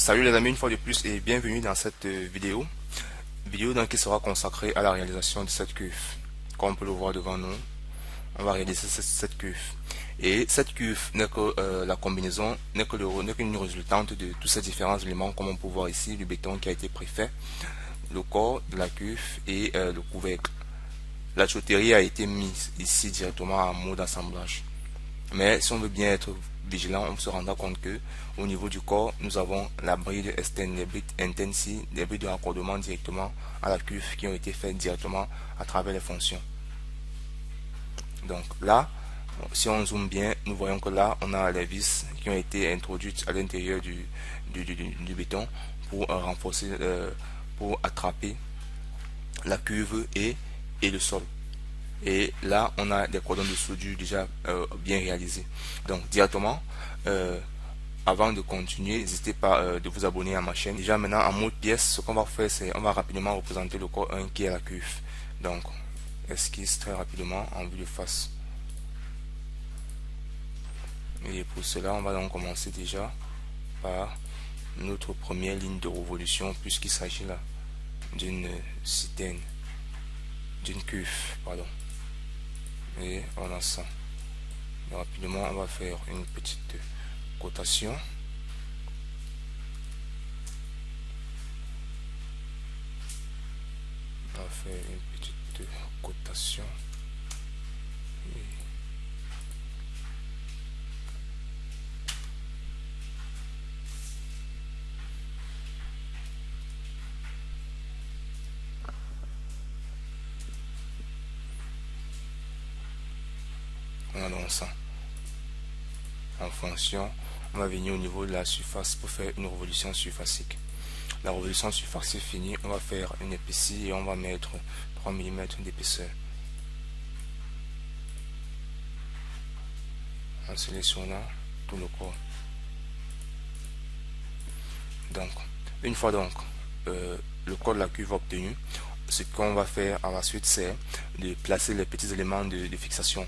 Salut les amis, une fois de plus et bienvenue dans cette vidéo donc, qui sera consacrée à la réalisation de cette cuve. Comme on peut le voir devant nous, on va réaliser cette cuve. Et cette cuve n'est que la combinaison, n'est qu'une résultante de tous ces différents éléments, comme on peut voir ici, le béton qui a été préfait, le corps de la cuve et le couvercle. La tuyauterie a été mise ici directement en mode assemblage. Mais si on veut bien être vigilant, on se rendra compte que au niveau du corps, nous avons la bride de externe, les brides intensi, les brides de raccordement directement à la cuve qui ont été faites directement à travers les fonctions. Donc là, si on zoome bien, nous voyons que là, on a les vis qui ont été introduites à l'intérieur du béton pour renforcer, pour attraper la cuve et le sol. Et là on a des cordons de soudure déjà bien réalisés. Donc directement avant de continuer, n'hésitez pas de vous abonner à ma chaîne. Déjà maintenant en mode pièce, ce qu'on va faire, c'est on va rapidement représenter le corps 1 qui est la cuve. Donc esquisse très rapidement en vue de face. Et pour cela, on va donc commencer déjà par notre première ligne de révolution, puisqu'il s'agit là d'une citerne, d'une cuve, pardon. Et on a ça. Et rapidement, on va faire une petite cotation. On va faire une petite cotation. Et on a donc ça. En fonction, on va venir au niveau de la surface pour faire une révolution surfacique. La révolution surfacique finie, on va faire une épaissie et on va mettre 3 mm d'épaisseur. En sélectionnant tout le corps. Donc, une fois donc le corps de la cuve obtenu, ce qu'on va faire à la suite, c'est de placer les petits éléments de fixation,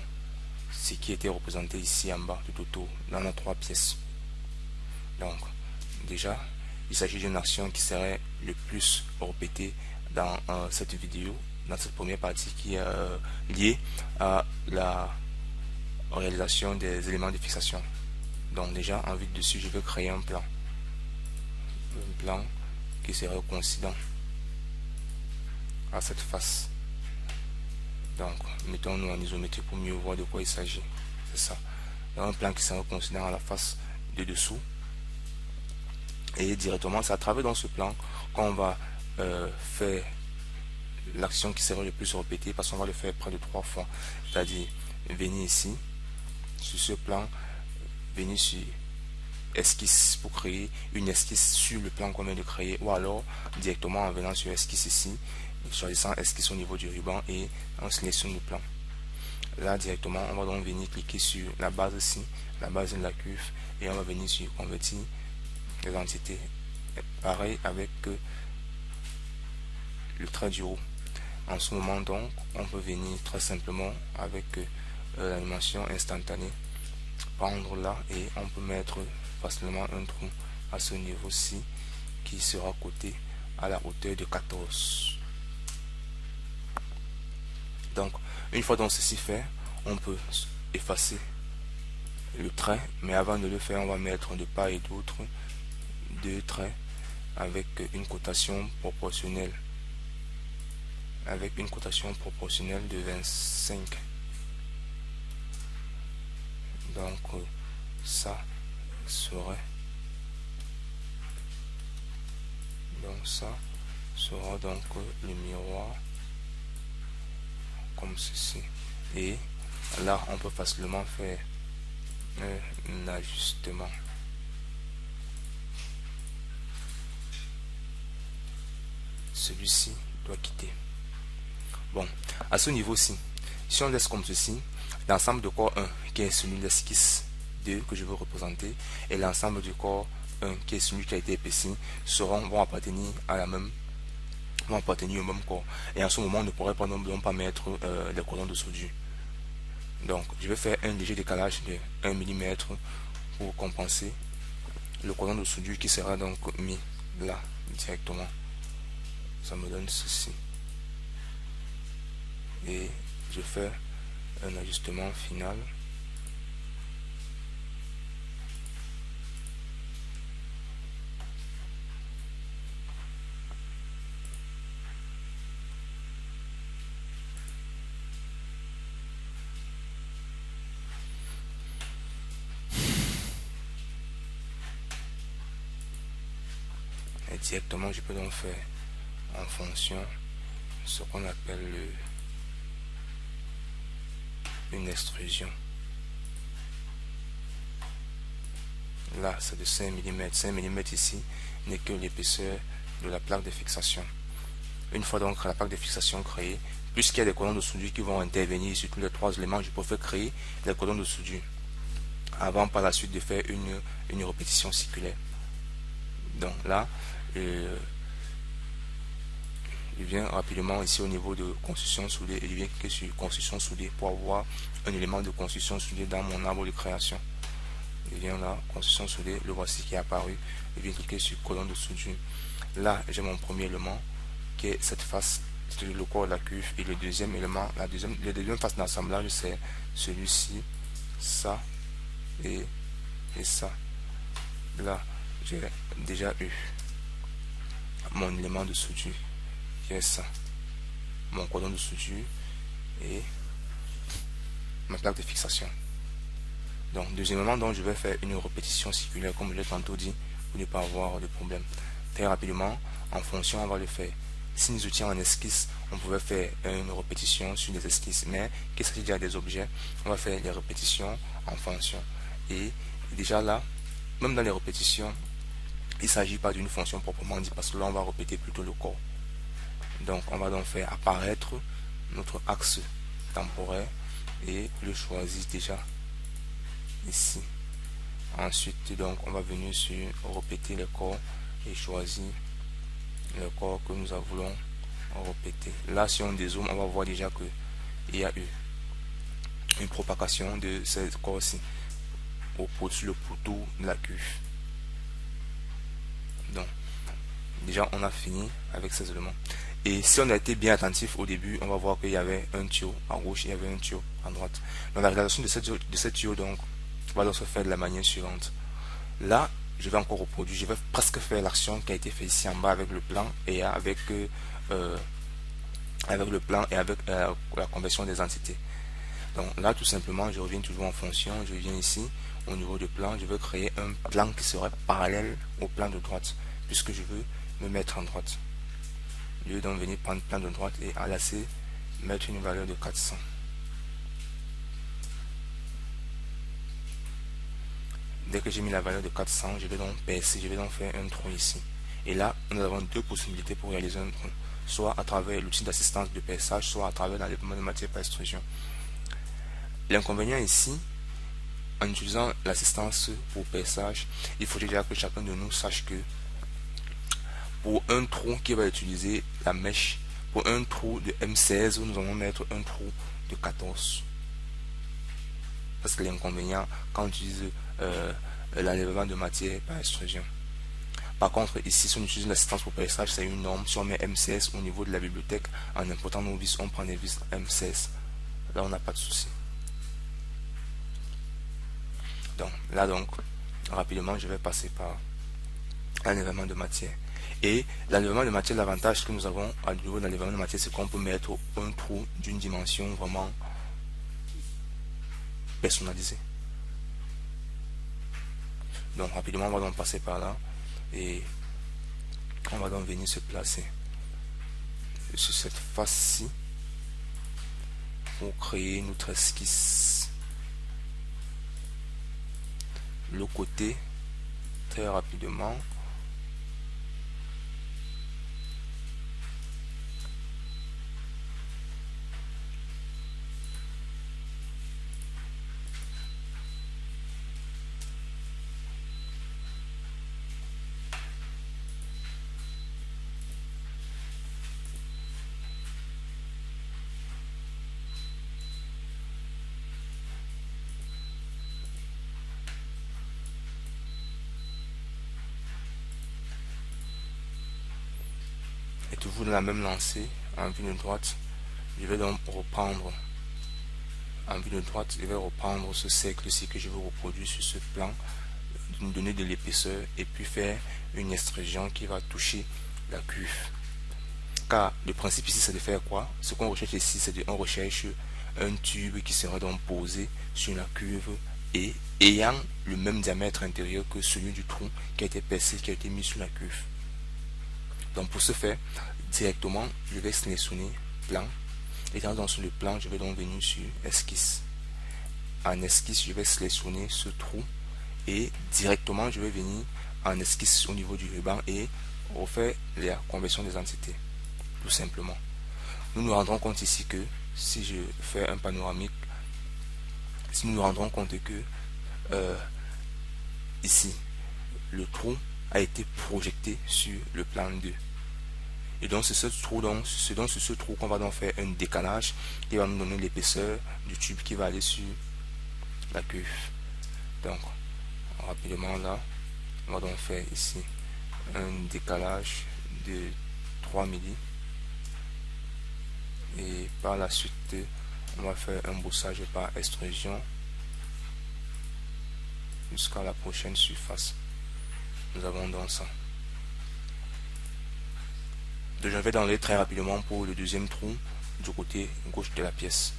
ce qui était représenté ici en bas tout autour dans nos 3 pièces. Donc déjà il s'agit d'une action qui serait le plus répétée dans cette vidéo, dans cette première partie qui est liée à la réalisation des éléments de fixation. Donc déjà en vue de dessus, je vais créer un plan qui serait coïncident à cette face. Donc mettons-nous en isométrie pour mieux voir de quoi il s'agit. C'est ça. Un plan qui serait coïncident à la face de dessous. Et directement, c'est à travers dans ce plan qu'on va faire l'action qui serait le plus répétée, parce qu'on va le faire près de 3 fois. C'est-à-dire venir ici, sur ce plan, venir sur esquisse pour créer une esquisse sur le plan qu'on vient de créer, ou alors directement en venant sur esquisse ici, choisissant esquisse au niveau du ruban et on sélectionne le plan. Là directement, on va donc venir cliquer sur la base ici, la base de la cuve, et on va venir sur convertir les entités. Pareil avec le trait du haut. En ce moment donc, on peut venir très simplement avec l'animation instantanée, prendre là et on peut mettre facilement un trou à ce niveau-ci qui sera coté à la hauteur de 14. Donc une fois donc ceci fait, on peut effacer le trait, mais avant de le faire, on va mettre de part et d'autre 2 traits avec une cotation proportionnelle, de 25. Donc ça serait, donc le miroir comme ceci. Et là on peut facilement faire un ajustement. Celui-ci doit quitter. Bon, à ce niveau-ci, si on laisse comme ceci, l'ensemble du corps 1 qui est celui de l'esquisse 2 que je veux représenter et l'ensemble du corps 1 qui est celui qui a été épaissi vont appartenir à la même, vont appartenir au même corps. Et en ce moment, on ne pourrait pas mettre les cordons de soudure. Donc, je vais faire un léger décalage de 1 mm pour compenser le cordon de soudure qui sera donc mis là directement. Ça me donne ceci. Et je fais un ajustement final. Et directement, je peux donc faire en fonction ce qu'on appelle une extrusion. Là, c'est de 5 mm. 5 mm ici n'est que l'épaisseur de la plaque de fixation. Une fois donc la plaque de fixation créée, puisqu'il y a des cordons de soudure qui vont intervenir sur tous les trois éléments, je peux faire créer des cordons de soudure avant par la suite de faire une répétition circulaire. Donc là, je viens rapidement ici au niveau de construction soudée et je viens cliquer sur construction soudée pour avoir un élément de construction soudée dans mon arbre de création. Je viens là, construction soudée, le voici qui est apparu. Je viens cliquer sur colonne de soudure. Là, j'ai mon premier élément qui est cette face, c'est le corps de la cuve. Et le deuxième élément, la deuxième face d'assemblage, c'est celui-ci, ça et ça. Là, j'ai déjà eu mon élément de soudure qui est ça, mon cordon de soudure et ma plaque de fixation. Donc deuxièmement, donc je vais faire une répétition circulaire comme je l'ai tantôt dit pour ne pas avoir de problème. Très rapidement, en fonction, on va le faire. Si nous étions en esquisse, on pouvait faire une répétition sur des esquisses, mais qu'il s'agit déjà des objets, on va faire des répétitions en fonction. Et déjà là, même dans les répétitions, il ne s'agit pas d'une fonction proprement dit parce que là on va répéter plutôt le corps. Donc on va donc faire apparaître notre axe temporaire et le choisir déjà ici. Ensuite donc on va venir sur répéter le corps et choisir le corps que nous voulons répéter. Là si on dézoome, on va voir déjà que il y a eu une propagation de ce corps-ci sur le poteau de la cuve. Donc déjà on a fini avec ces éléments. Et si on a été bien attentif au début, on va voir qu'il y avait un tuyau à gauche, il y avait un tuyau à droite. Donc la réalisation de ce tuyau donc va donc se faire de la manière suivante. Là, je vais encore reproduire, je vais presque faire l'action qui a été faite ici en bas avec le plan et avec la conversion des entités. Donc là, tout simplement, je reviens toujours en fonction, je viens ici au niveau du plan, je veux créer un plan qui serait parallèle au plan de droite, puisque je veux me mettre en droite. Je vais donc venir prendre plan de droite et enlacer, mettre une valeur de 400. Dès que j'ai mis la valeur de 400, je vais donc percer, je vais donc faire un trou ici. Et là, nous avons deux possibilités pour réaliser un trou. Soit à travers l'outil d'assistance de perçage, soit à travers l'enlèvement de matière par extrusion. L'inconvénient ici, en utilisant l'assistance pour perçage, il faut déjà que chacun de nous sache que pour un trou qui va utiliser la mèche, pour un trou de M16, nous allons mettre un trou de 14. Parce que l'inconvénient quand on utilise l'enlèvement de matière par extrusion. Par contre, ici, si on utilise l'assistance pour perçage, c'est une norme. Si on met M16 au niveau de la bibliothèque, en important nos vis, on prend des vis M16. Là, on n'a pas de souci. Donc, là, donc, rapidement, je vais passer par l'enlèvement de matière. Et l'enlèvement de matière, l'avantage que nous avons au niveau de l'enlèvement de matière, c'est qu'on peut mettre un trou d'une dimension vraiment personnalisée. Donc, rapidement, on va donc passer par là. Et on va donc venir se placer sur cette face-ci pour créer notre esquisse. Le côté, très rapidement. Et toujours dans la même lancée, en vue de droite, je vais donc reprendre ce cercle-ci que je veux reproduire sur ce plan, donner de l'épaisseur et puis faire une extrusion qui va toucher la cuve. Car le principe ici c'est de faire quoi? Ce qu'on recherche ici c'est qu'on recherche un tube qui sera donc posé sur la cuve et ayant le même diamètre intérieur que celui du trou qui a été percé, qui a été mis sur la cuve. Donc pour ce faire, directement je vais sélectionner plan. Étant dans sur le plan, je vais donc venir sur esquisse. En esquisse, je vais sélectionner ce trou et directement je vais venir en esquisse au niveau du ruban et refaire la conversion des entités. Tout simplement. Nous nous rendrons compte ici que si je fais un panoramique, si nous nous rendrons compte que ici, le trou a été projeté sur le plan 2. Et donc c'est ce trou qu'on va donc faire un décalage qui va nous donner l'épaisseur du tube qui va aller sur la cuve. Donc rapidement là, on va donc faire ici un décalage de 3 mm et par la suite on va faire un brossage par extrusion jusqu'à la prochaine surface. Nous avons donc ça. Donc je vais dans les très rapidement pour le deuxième trou du côté gauche de la pièce.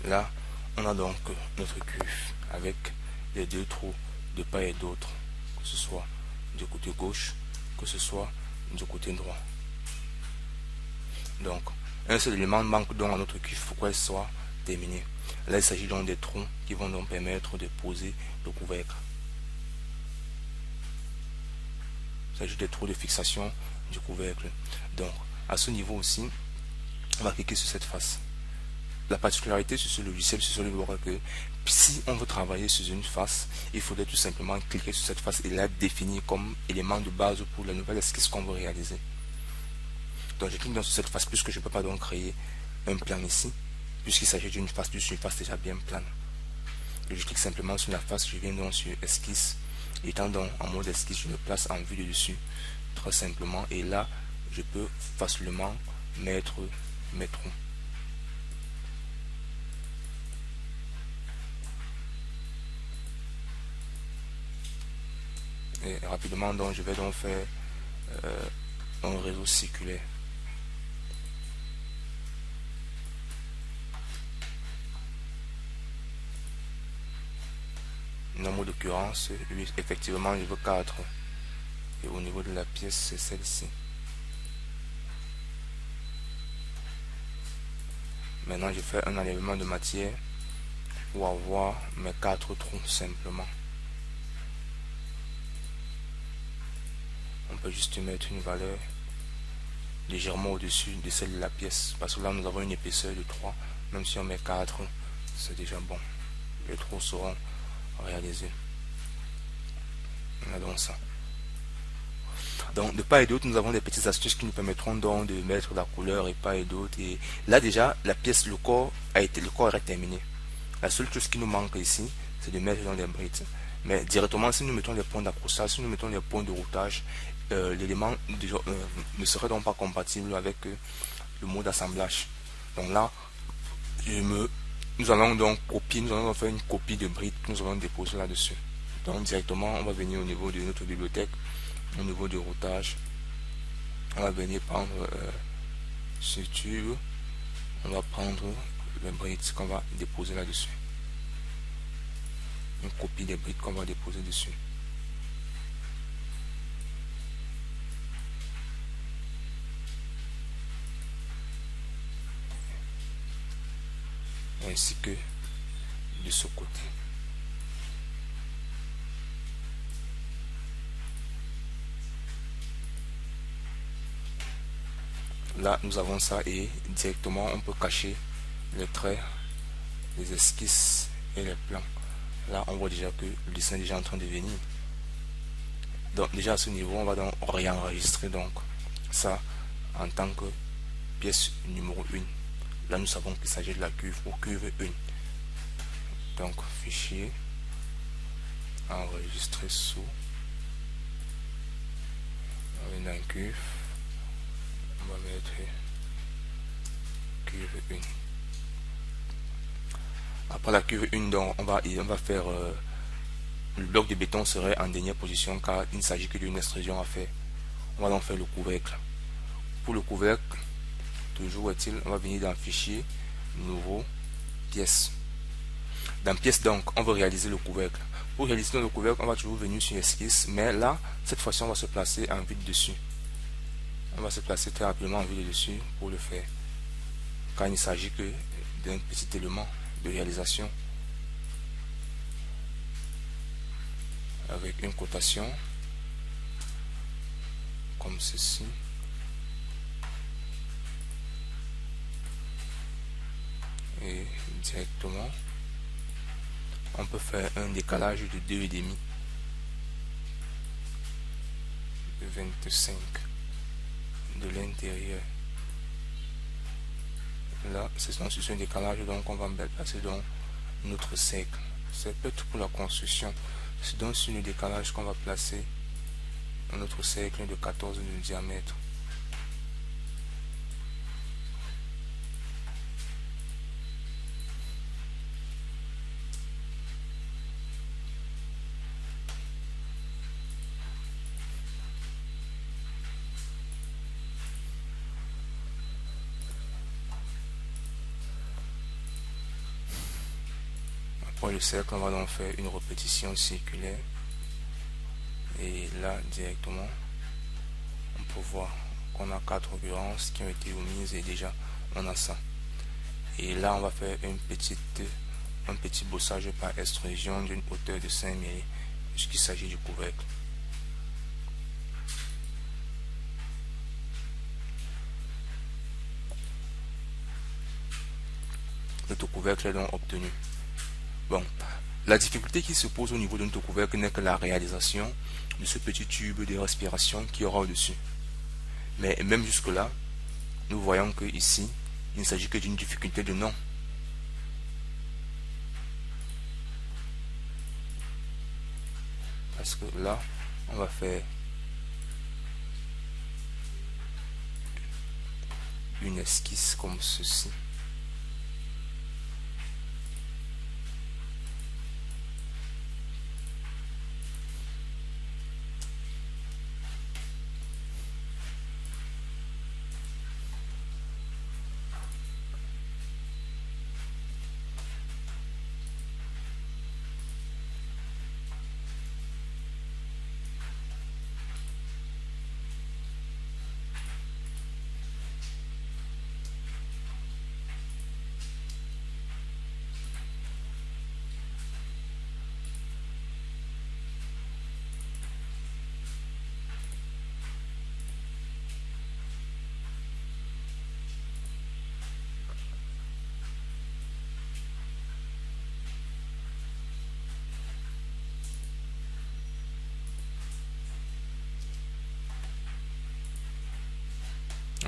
Là, on a donc notre cuve avec les deux trous de part et d'autre, que ce soit du côté gauche, que ce soit du côté droit. Donc, un seul élément manque donc à notre cuve pour qu'elle soit terminée. Là, il s'agit donc des trous qui vont donc permettre de poser le couvercle. Il s'agit des trous de fixation du couvercle. Donc, à ce niveau aussi, on va cliquer sur cette face. La particularité sur ce logiciel, sur ce livre, que si on veut travailler sur une face, il faudrait tout simplement cliquer sur cette face et la définir comme élément de base pour la nouvelle esquisse qu'on veut réaliser. Donc je clique sur cette face puisque je ne peux pas donc créer un plan ici, puisqu'il s'agit d'une face déjà bien plane. Je clique simplement sur la face, je viens donc sur esquisse, étant donc en mode esquisse, je me place en vue de dessus, très simplement, et là, je peux facilement mettre mes trous. Et rapidement donc je vais donc faire un réseau circulaire. Dans mon l'occurrence, effectivement je veux 4 et au niveau de la pièce c'est celle-ci. Maintenant je fais un enlèvement de matière pour avoir mes 4 trous simplement. On peut juste mettre une valeur légèrement au-dessus de celle de la pièce, parce que là nous avons une épaisseur de 3, même si on met 4 c'est déjà bon. Les trous seront réalisés. On a donc ça. Donc de part et d'autre, nous avons des petites astuces qui nous permettront donc de mettre la couleur et part et d'autre. Et là déjà, la pièce, le corps est terminé. La seule chose qui nous manque ici, c'est de mettre dans les brides. Mais directement, si nous mettons les points d'accrochage, si nous mettons les points de routage, l'élément ne serait donc pas compatible avec le mode d'assemblage. Donc là, nous allons donc faire une copie de bride que nous allons déposer là-dessus. Donc directement, on va venir au niveau de notre bibliothèque, au niveau du routage. On va venir prendre ce tube, on va prendre les brides qu'on va déposer là-dessus. Une copie des brides qu'on va déposer dessus. Ainsi que de ce côté. Là, nous avons ça et directement, on peut cacher les traits, les esquisses et les plans. Là, on voit déjà que le dessin est déjà en train de venir. Donc, déjà à ce niveau, on va donc réenregistrer donc ça en tant que pièce numéro 1. Là, nous savons qu'il s'agit de la cuve ou cuve 1. Donc, fichier, enregistrer sous, on va dans cuve, on va mettre cuve 1. Après la cuve 1, donc, on va faire le bloc de béton serait en dernière position car il ne s'agit que d'une extrusion à faire. On va donc faire le couvercle. Pour le couvercle, toujours est-il, on va venir dans fichier, nouveau, pièce. Dans pièce donc, on va réaliser le couvercle. Pour réaliser le couvercle, on va toujours venir sur esquisse, mais là, cette fois-ci, on va se placer en vide dessus. On va se placer très rapidement en vide dessus pour le faire. Car il ne s'agit que d'un petit élément de réalisation. Avec une cotation comme ceci. Et directement, on peut faire un décalage de 2,5 de 25 de l'intérieur. Là, c'est sur un décalage, donc on va placer dans notre cercle. C'est peut-être pour la construction. C'est donc sur le décalage qu'on va placer notre cercle de 14 de diamètre. Après le cercle, on va donc faire une répétition circulaire. Et là, directement, on peut voir qu'on a 4 occurrences qui ont été omises et déjà, on a ça. Et là, on va faire un petit bossage par extrusion d'une hauteur de 5 mm, puisqu'il s'agit du couvercle. Notre couvercle est donc obtenu. Bon, la difficulté qui se pose au niveau de notre couvercle n'est que la réalisation de ce petit tube de respiration qui aura au-dessus. Mais même jusque-là, nous voyons que ici, il ne s'agit que d'une difficulté de nom. Parce que là, on va faire une esquisse comme ceci.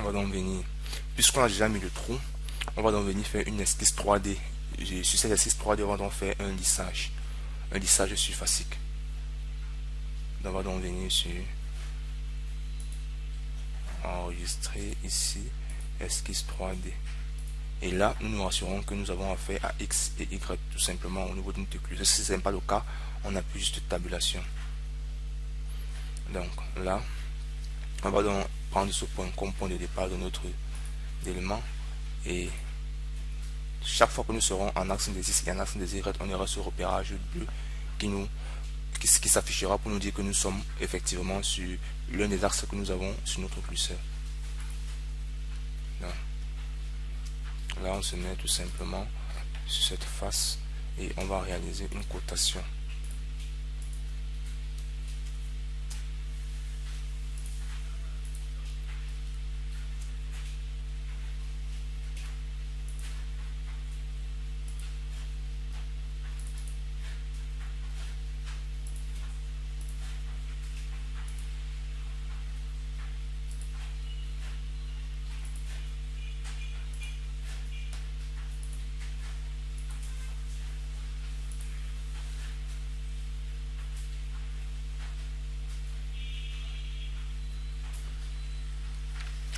On va donc venir, puisqu'on a déjà mis le trou, on va donc venir faire une esquisse 3D. Sur cette esquisse 3D, on va donc faire un lissage surfacique. Donc on va donc venir sur enregistrer ici, esquisse 3D. Et là, nous nous rassurons que nous avons affaire à X et Y tout simplement au niveau d'une écluse. Si ce n'est pas le cas, on appuie juste tabulation. Donc là, on va donc prendre ce point comme point de départ de notre élément. Et chaque fois que nous serons en axe des X et en axe des Y, on aura ce repérage bleu qui s'affichera pour nous dire que nous sommes effectivement sur l'un des axes que nous avons sur notre curseur. Là, on se met tout simplement sur cette face et on va réaliser une cotation.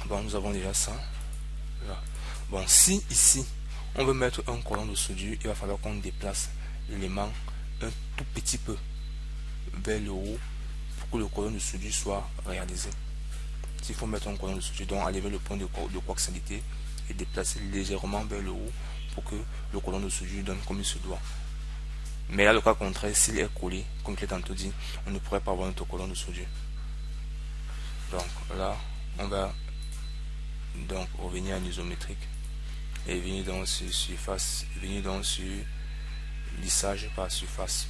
Bon, nous avons déjà ça. Là. Bon, si ici, on veut mettre un colonne de soudure, il va falloir qu'on déplace l'élément un tout petit peu vers le haut pour que le colonne de soudure soit réalisé. S'il faut mettre un colonne de soudure, donc aller vers le point de coaxialité et déplacer légèrement vers le haut pour que le colonne de soudure donne comme il se doit. Mais là, le cas contraire, s'il est collé, comme je l'ai tantôt dit, on ne pourrait pas avoir notre colonne de soudure. Donc là, on va donc revenir en isométrique et venir dans sur surface, venir dans sur lissage par surface.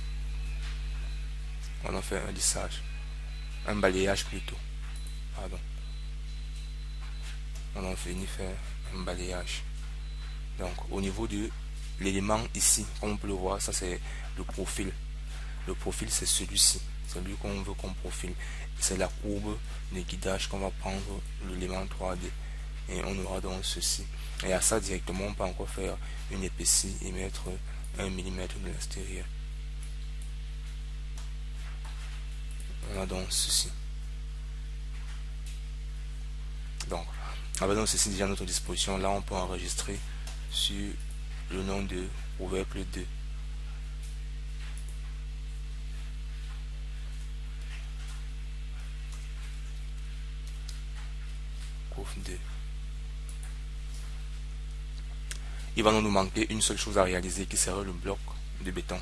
On en fait un lissage, un balayage plutôt, pardon. On en finit faire un balayage. Donc au niveau de l'élément ici, comme on peut le voir, ça c'est le profil. Le profil c'est celui-ci, c'est lui qu'on veut qu'on profile. C'est la courbe de guidage qu'on va prendre l'élément 3D. Et on aura donc ceci. Et à ça directement, on peut encore faire une épaissie et mettre 1 mm de l'extérieur. On a donc ceci. Donc, avec donc ceci déjà à notre disposition, là on peut enregistrer sur le nom de couvercle 2. Couvre 2. Il va nous manquer une seule chose à réaliser qui sera le bloc de béton.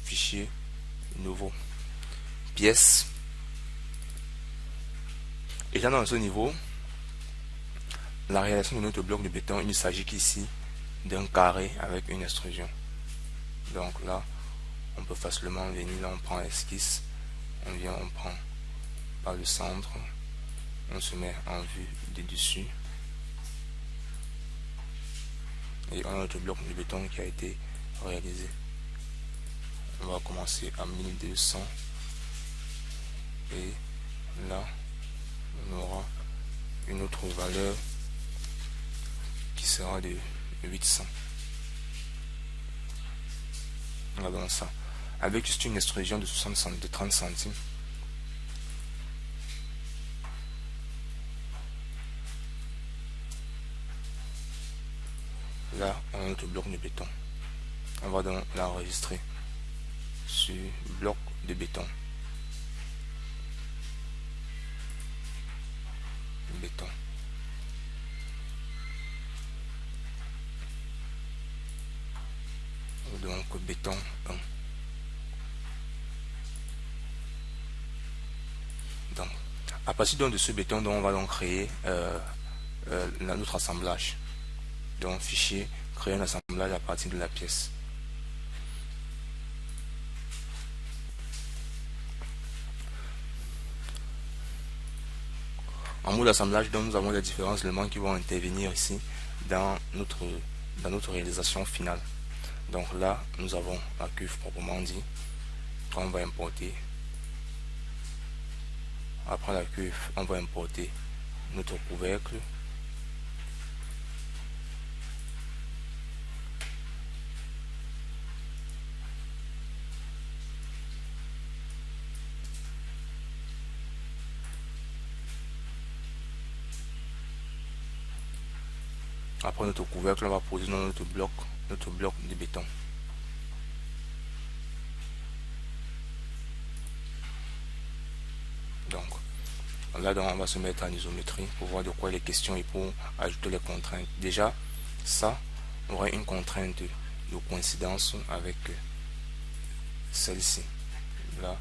Fichier, nouveau, pièce. Et là dans ce niveau, la réalisation de notre bloc de béton, il ne s'agit qu'ici d'un carré avec une extrusion. Donc là, on peut facilement venir, là on prend l'esquisse, on vient, on prend par le centre, on se met en vue du dessus. Et on a notre bloc de béton qui a été réalisé. On va commencer à 1200 et là on aura une autre valeur qui sera de 800. On a donc ça avec juste une extrusion de 30 centimes. Là, on a notre bloc de béton. On va donc l'enregistrer sur bloc de béton. Béton. Donc béton 1. Donc, à partir de ce béton, donc, on va donc créer notre assemblage. Donc fichier, créer un assemblage à partir de la pièce. En mode assemblage, donc nous avons les différents éléments qui vont intervenir ici dans notre réalisation finale. Donc là, nous avons la cuve proprement dit, qu'on va importer Après la cuve, on va importer notre couvercle. Après notre couvercle, on va poser dans notre bloc de béton. Donc là, on va se mettre en isométrie pour voir de quoi il est question et pour ajouter les contraintes. Déjà, ça aura une contrainte de coïncidence avec celle-ci. Là.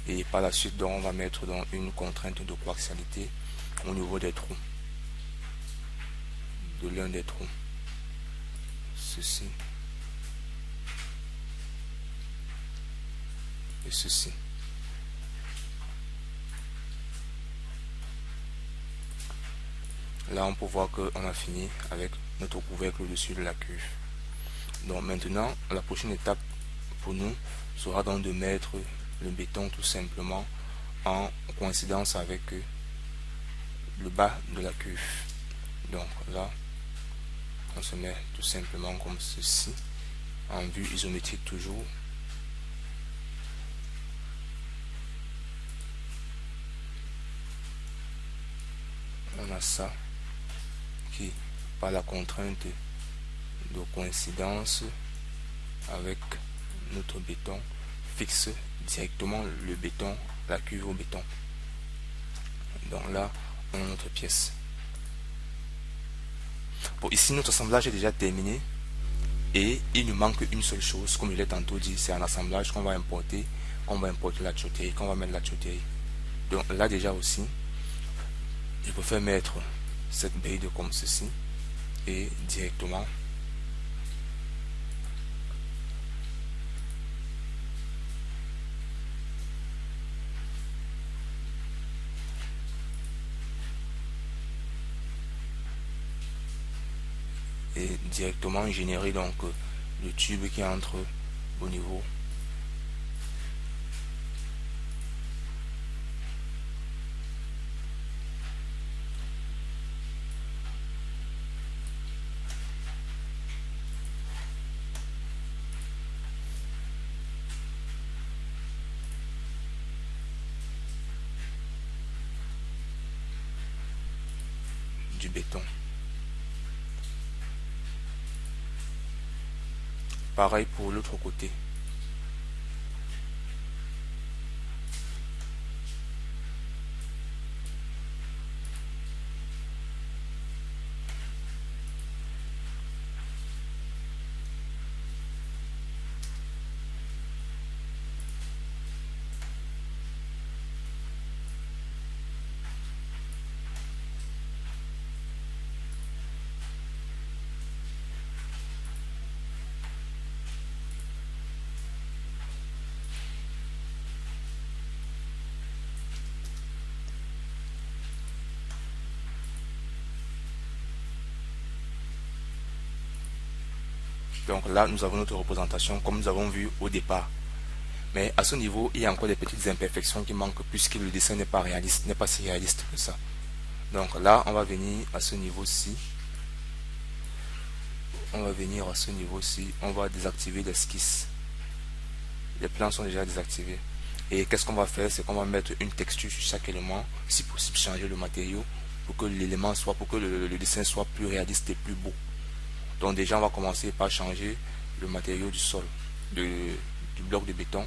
Et par la suite, donc, on va mettre dans une contrainte de coaxialité au niveau des trous. De l'un des trous. Ceci. Et ceci. Là, on peut voir qu'on a fini avec notre couvercle au-dessus de la cuve. Donc maintenant, la prochaine étape pour nous sera donc de mettre le béton tout simplement en coïncidence avec le bas de la cuve. Donc là, on se met tout simplement comme ceci, en vue isométrique toujours. On a ça qui, par la contrainte de coïncidence avec notre béton, fixe directement le béton, la cuve au béton. Donc là, on a notre pièce. Bon, ici notre assemblage est déjà terminé et il nous manque une seule chose, comme je l'ai tantôt dit, c'est un assemblage qu'on va importer. On va importer la tuyauterie, qu'on va mettre la tuyauterie. Donc là déjà aussi, je peux faire mettre cette bride comme ceci et directement générer donc le tube qui entre au niveau du béton. Pareil pour l'autre côté. Donc là, nous avons notre représentation comme nous avons vu au départ. Mais à ce niveau, il y a encore des petites imperfections qui manquent puisque le dessin n'est pas réaliste, n'est pas si réaliste que ça. Donc là, on va venir à ce niveau-ci. On va venir à ce niveau-ci. On va désactiver l'esquisse. Les plans sont déjà désactivés. Et qu'est-ce qu'on va faire? C'est qu'on va mettre une texture sur chaque élément, si possible changer le matériau pour que l'élément soit, pour que le dessin soit plus réaliste et plus beau. Donc déjà on va commencer par changer le matériau du sol, du bloc de béton.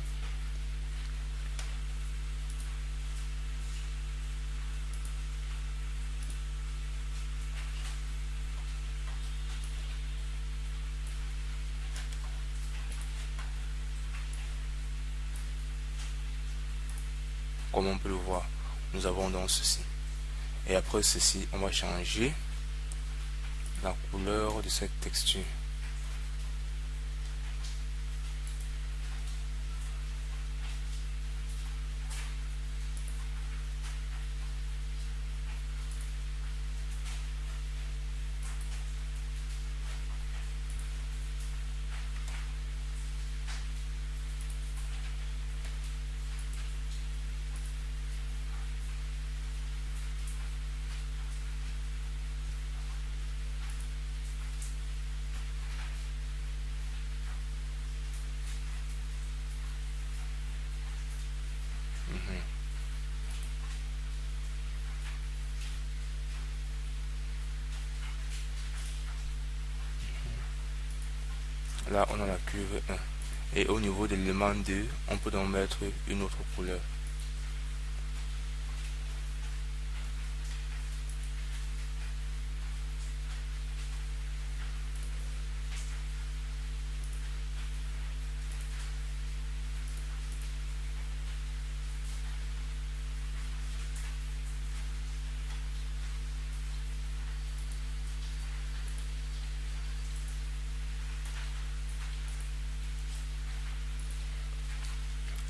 Comme on peut le voir, nous avons donc ceci. Et après ceci, on va changer la couleur de cette texture. Là, on a la cuve 1. Et au niveau de l'élément 2, on peut donc mettre une autre couleur.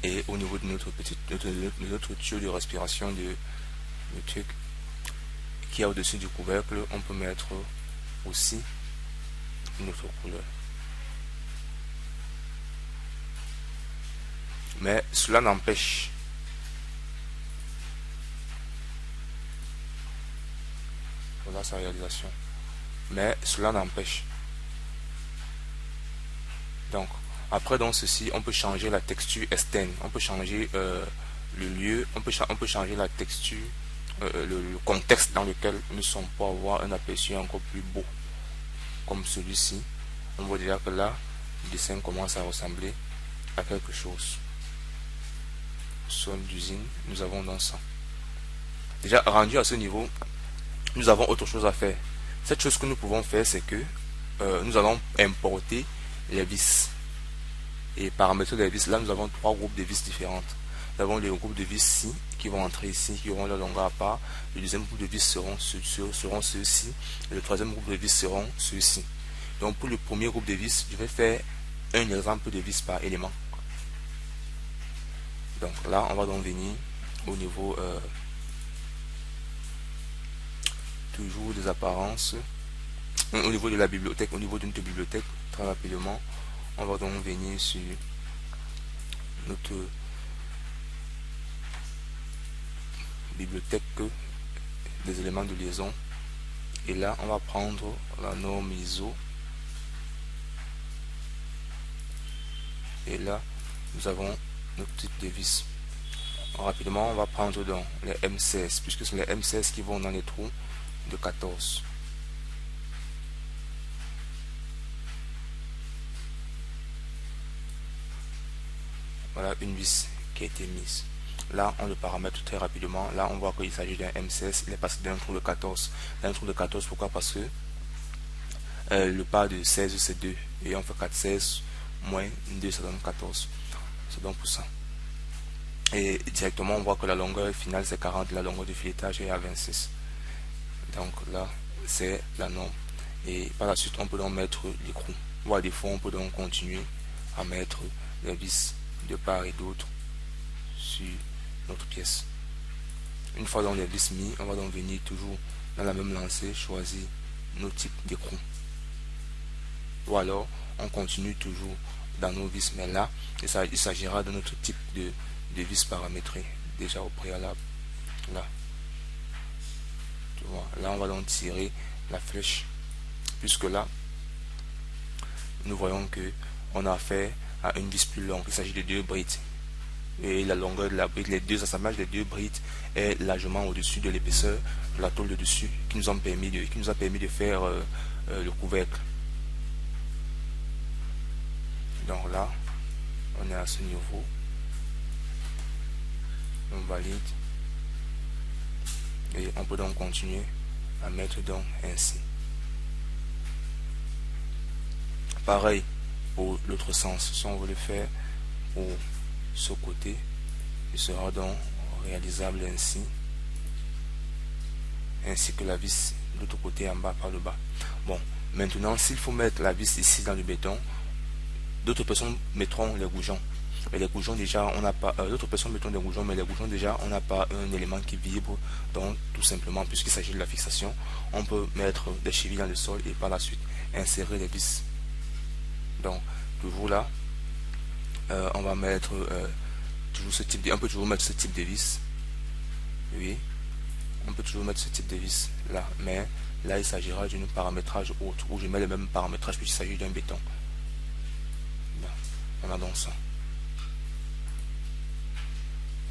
Et au niveau de notre tuyau de respiration, le truc qui est au-dessus du couvercle, on peut mettre aussi une autre couleur. Mais cela n'empêche voilà sa réalisation. Mais cela n'empêche. Donc après dans ceci, on peut changer la texture externe, on peut changer le lieu, on peut changer la texture, le contexte dans lequel nous sommes pour avoir un aperçu encore plus beau. Comme celui-ci, on voit déjà que là, le dessin commence à ressembler à quelque chose. Zone d'usine, nous avons dans ça. Déjà rendu à ce niveau, nous avons autre chose à faire. Cette chose que nous pouvons faire, c'est que nous allons importer les vis et paramétrer les vis. Là, nous avons trois groupes de vis différentes. Nous avons les groupes de vis ci qui vont entrer ici, qui auront leur longueur à part. Le deuxième groupe de vis seront ceux-ci. Et le troisième groupe de vis seront ceux-ci. Donc pour le premier groupe de vis, je vais faire un exemple de vis par élément. Donc là, on va donc venir au niveau toujours des apparences, au niveau de la bibliothèque, au niveau de notre bibliothèque, très rapidement, on va donc venir sur notre bibliothèque des éléments de liaison. Et là, on va prendre la norme ISO. Et là, nous avons notre type de vis. Rapidement, on va prendre donc les M16, puisque c'est les M16 qui vont dans les trous de 14. Voilà une vis qui a été mise. Là, on le paramètre très rapidement. Là, on voit qu'il s'agit d'un M16. Il est passé d'un trou de 14. D'un trou de 14, pourquoi? Parce que le pas de 16, c'est 2. Et on fait 4, 16 moins 2, ça donne 14. C'est donc pour ça. Et directement, on voit que la longueur finale, c'est 40. La longueur de filetage est à 26. Donc là, c'est la norme. Et par la suite, on peut donc mettre l'écrou. Ou à défaut, on peut donc continuer à mettre les vis de part et d'autre sur notre pièce. Une fois dans les vis mis, on va donc venir toujours dans la même lancée, choisir nos types d'écrou. Ou alors, on continue toujours dans nos vis, mais là, il s'agira de notre type de vis paramétré, déjà au préalable. Là. Tu vois, là, on va donc tirer la flèche, puisque là, nous voyons que on a affaire à une vis plus longue. Il s'agit de 2 brides. Et la longueur de la bride, les deux assemblages des 2 brides est largement au-dessus de l'épaisseur de la tôle de dessus qui nous a permis de faire le couvercle. Donc là, on est à ce niveau. On valide. Et on peut donc continuer à mettre donc ainsi. Pareil pour l'autre sens. Si on veut le faire pour ce côté, il sera donc réalisable ainsi que la vis de l'autre côté en bas par le bas. Bon, maintenant s'il faut mettre la vis ici dans le béton, d'autres personnes mettront les goujons. Mais les goujons déjà on n'a pas d'autres personnes mettront des goujons, mais les goujons déjà on n'a pas un élément qui vibre. Donc tout simplement, puisqu'il s'agit de la fixation, on peut mettre des chevilles dans le sol et par la suite insérer les vis. Donc toujours là, on va mettre toujours ce type on peut toujours mettre ce type de vis. Oui, on peut toujours mettre ce type de vis là, mais là il s'agira d'un paramétrage autre où je mets le même paramétrage puisqu'il s'agit d'un béton. Là, on a donc ça.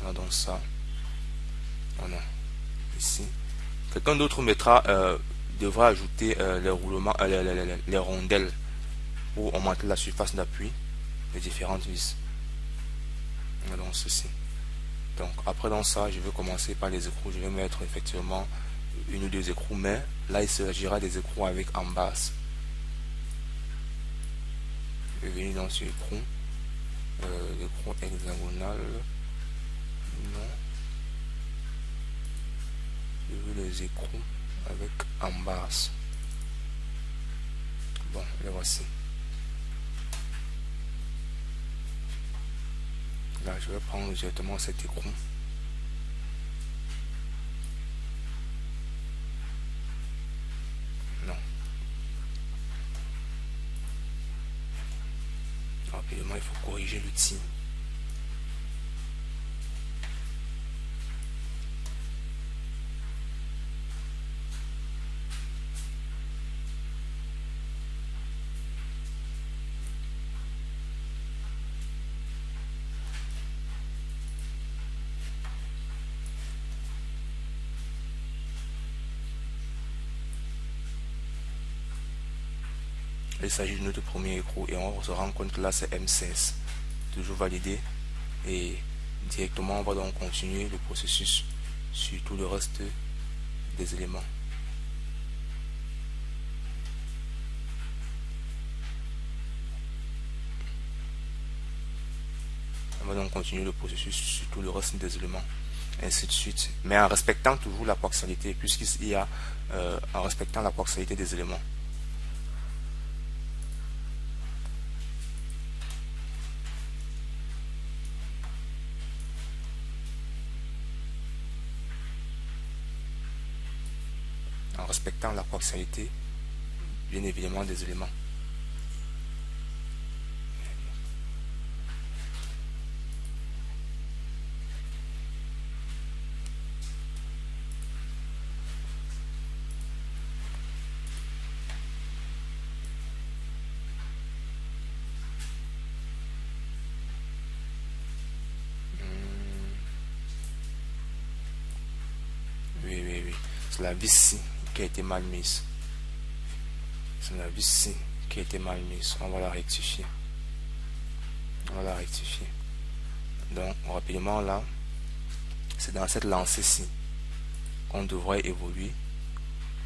On a donc ça. On a ici. Quelqu'un d'autre mettra devra ajouter les roulements, les rondelles pour augmenter la surface d'appui des différentes vis. Donc ceci. Donc après dans ça, je vais commencer par les écrous. Je vais mettre effectivement une ou deux écrous, mais là il s'agira des écrous avec en base. Je vais venir dans ce écrou, l'écrou hexagonal. Non. Je veux les écrous avec en base. Bon, les voici. Là, je vais prendre directement cet écrou. Non. Rapidement, il faut corriger l'outil. Il s'agit de notre premier écrou et on se rend compte que là c'est M16. Toujours validé et directement on va donc continuer le processus sur tout le reste des éléments. On va donc continuer le processus sur tout le reste des éléments, ainsi de suite, mais en respectant toujours la coaxialité, puisqu'il y a en respectant la coaxialité des éléments. En respectant la coaxialité, bien évidemment, des éléments. Oui. C'est la vis-ci qui a été mal mise. C'est la vis-ci qui a été mal mise. On va la rectifier. Donc, rapidement là, c'est dans cette lancée-ci qu'on devrait évoluer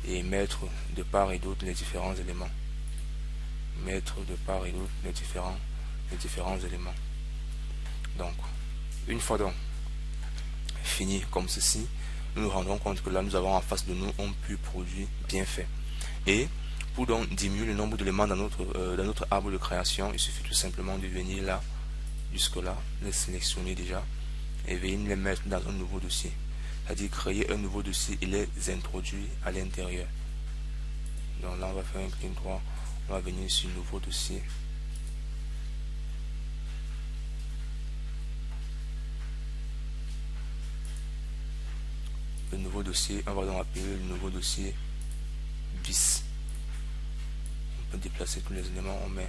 et mettre de part et d'autre les différents éléments. Les différents éléments. Donc, une fois donc fini comme ceci, nous nous rendons compte que là nous avons en face de nous un pur produit bien fait. Et pour donc diminuer le nombre d'éléments dans notre arbre de création, il suffit tout simplement de venir là, jusque là, les sélectionner déjà et venir les mettre dans un nouveau dossier. C'est-à-dire créer un nouveau dossier et les introduire à l'intérieur. Donc là on va faire un clic droit, on va venir sur nouveau dossier. Le nouveau dossier, on va donc appeler le nouveau dossier vis. On peut déplacer tous les éléments, on met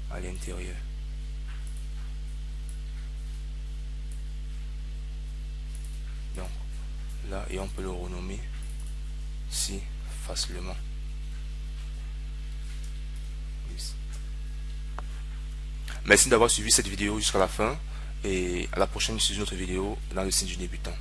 à l'intérieur. Donc là, et on peut le renommer si facilement. Merci d'avoir suivi cette vidéo jusqu'à la fin et à la prochaine sur une autre vidéo dans le signe du débutant.